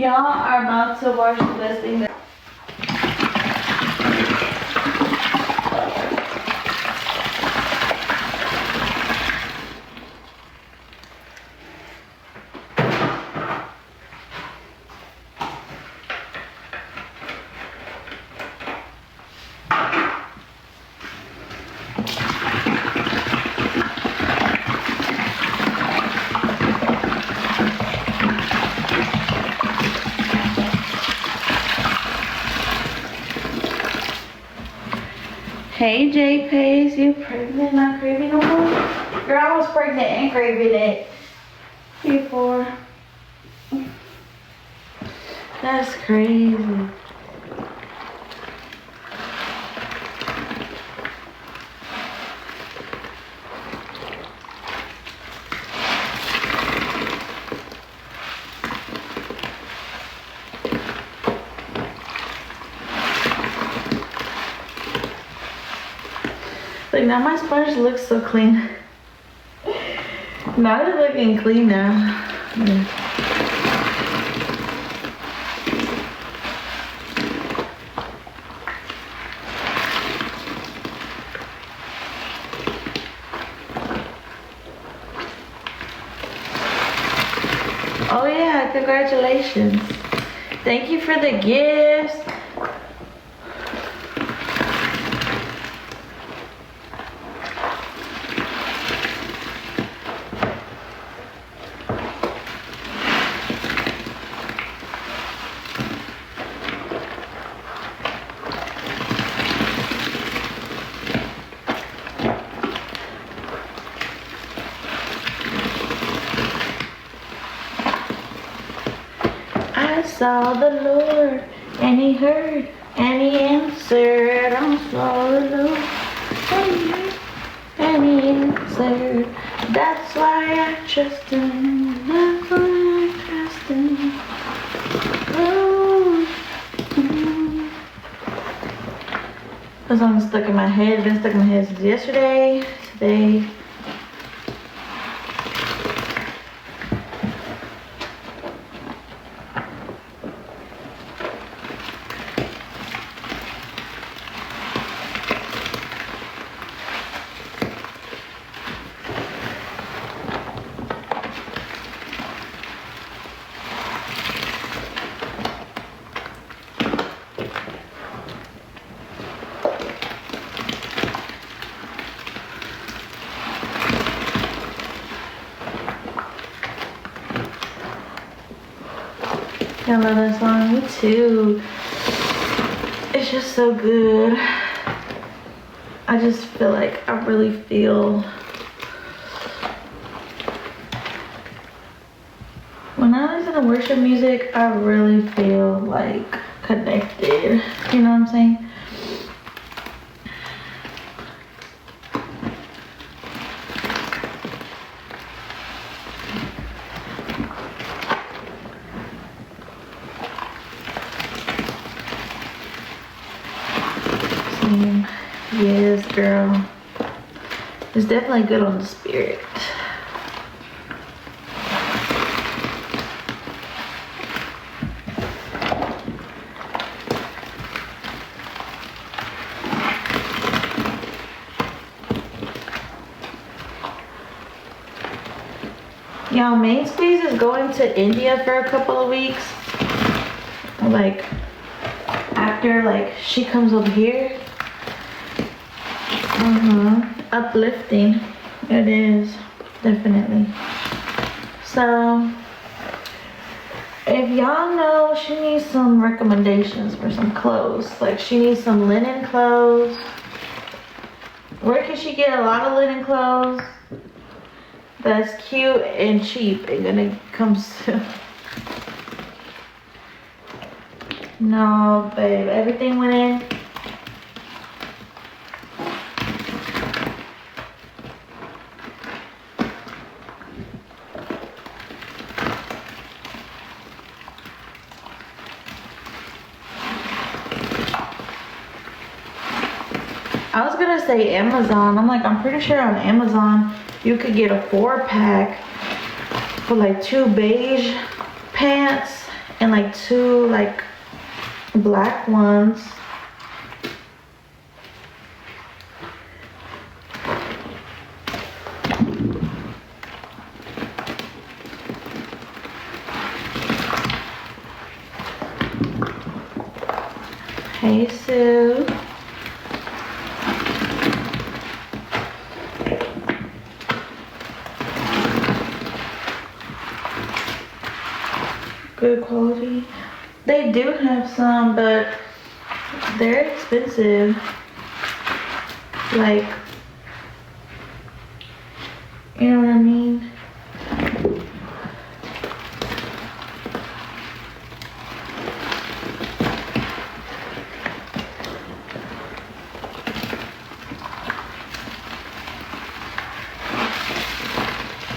Y'all are about to watch the best thing that Hey J Pace, you pregnant, not craving no more? Girl, I was pregnant and craving it before. That's crazy. Like now my sponge looks so clean. Now it's looking clean now. Yeah. Oh yeah, congratulations. Thank you for the gifts. I saw the Lord, and he heard, and he answered. I saw the Lord, and he heard, and he answered. That's why I trust him. That's why I trust him. Oh. That song's stuck in my head. It's been stuck in my head since yesterday, today. I love that song, me too. It's just so good. I just feel like I really feel when I listen to worship music, I really feel like connected. You know what I'm saying? Yes, girl. It's definitely good on the spirit. Y'all, Main Squeeze is going to India for a couple of weeks. Like, after, like, she comes over here. Uplifting. It is. Definitely. So, if y'all know, she needs some recommendations for some clothes. Like, she needs some linen clothes. Where can she get a lot of linen clothes that's cute and cheap and gonna come soon? No, babe. Everything went in. I was gonna say Amazon. I'm like, I'm pretty sure on Amazon you could get a 4-pack for like 2 beige pants and like 2 like black ones. Hey Sue. Good quality. They do have some, but they're expensive. Like, you know what I mean?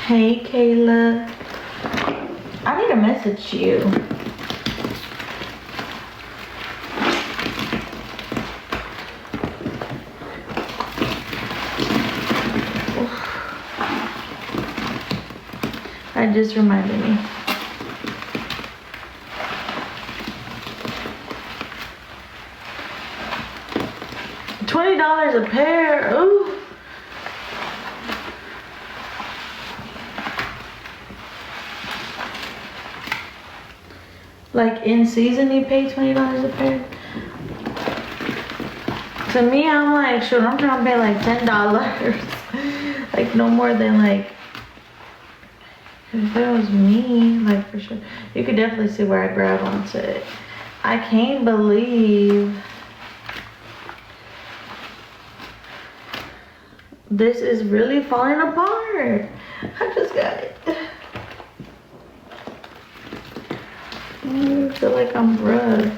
Hey Kayla. I need to message you. That just reminded me. $20 a pair. Ooh. Like in season you pay $20 a pair? To me, I'm like, shoot, I'm trying to pay like $10. Like no more than like, if it was me, like for sure. You could definitely see where I grab onto it. I can't believe this is really falling apart. I just got it. I feel like I'm rough.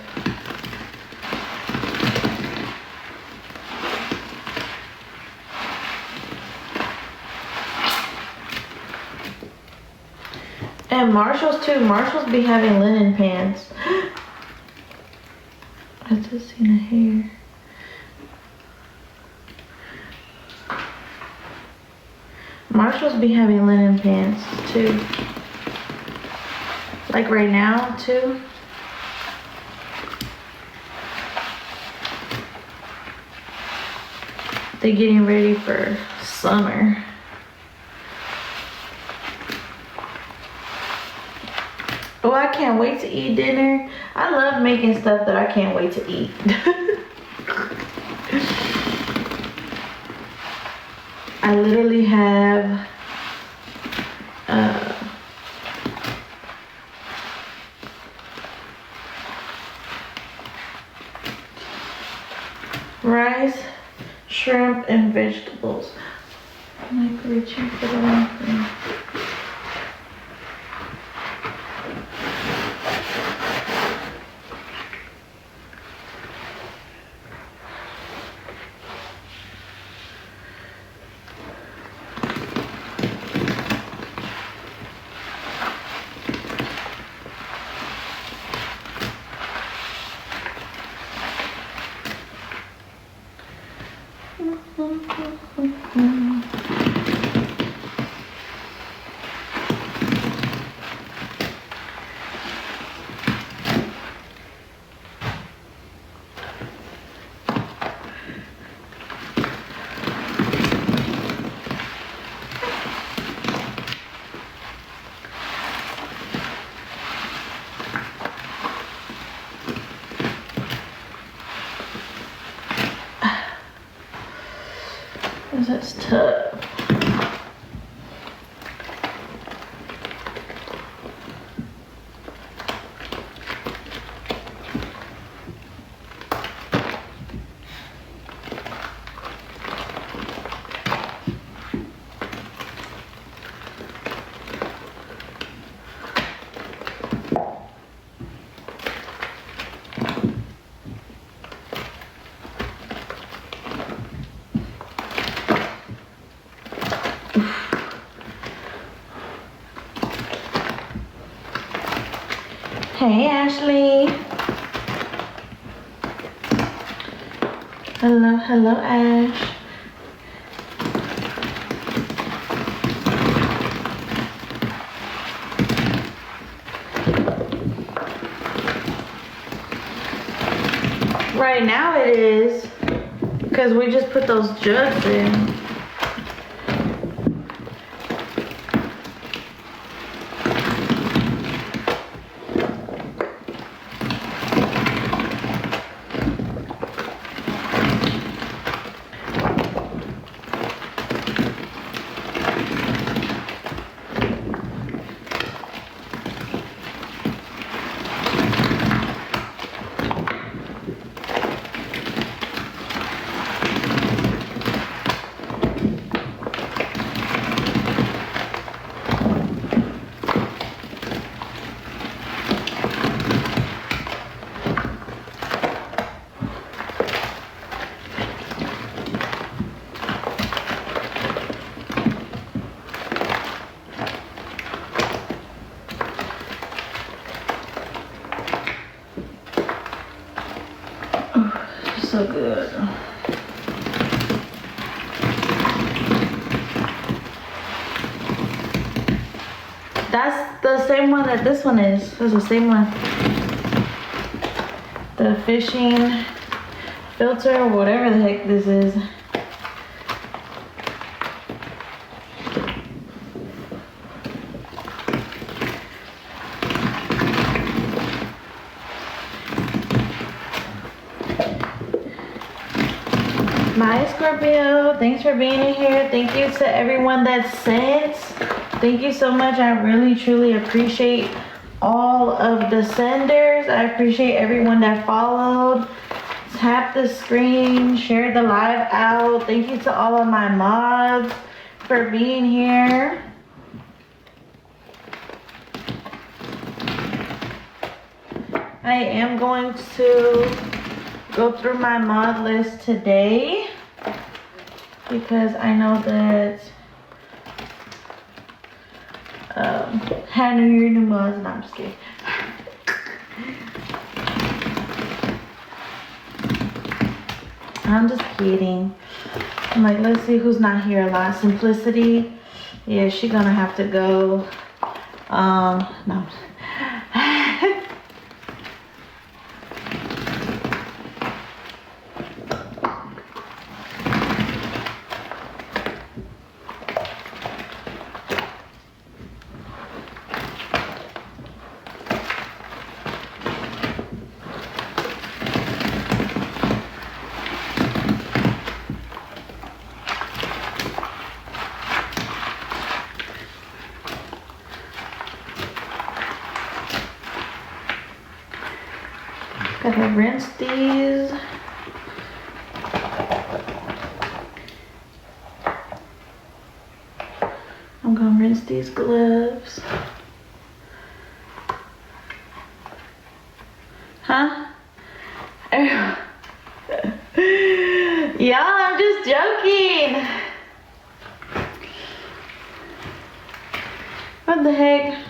And Marshalls too. Marshalls be having linen pants. I just seen a hair. Marshalls be having linen pants too. Like right now too. They're getting ready for summer. Oh, I can't wait to eat dinner. I love making stuff that I can't wait to eat. I literally have rice, shrimp, and vegetables. I'm like reaching for the wrong thing. That's tough. Hey Ashley. Hello, hello Ash. Right now it is, because we just put those jugs in. So good. That's the same one that this one is. That's the same one. The fishing filter or whatever the heck this is. My Scorpio, thanks for being in here. Thank you to everyone that sent. Thank you so much. I really truly appreciate all of the senders. I appreciate everyone that followed, tapped the screen, shared the live out. Thank you to all of my mods for being here. I am going to go through my mod list today because I know that Hannah, your new mods, and I'm just kidding. I'm just kidding. I'm like, let's see who's not here a lot. Simplicity, yeah, she's gonna have to go. No. Gotta rinse these. I'm gonna rinse these gloves. Huh? Y'all, I'm just joking. What the heck?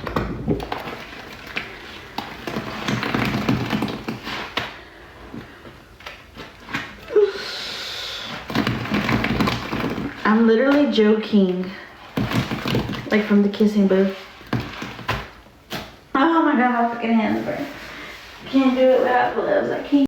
I'm literally joking. Like from the kissing booth. Oh my god, my freaking hands burn. Can't do it without gloves. I can't.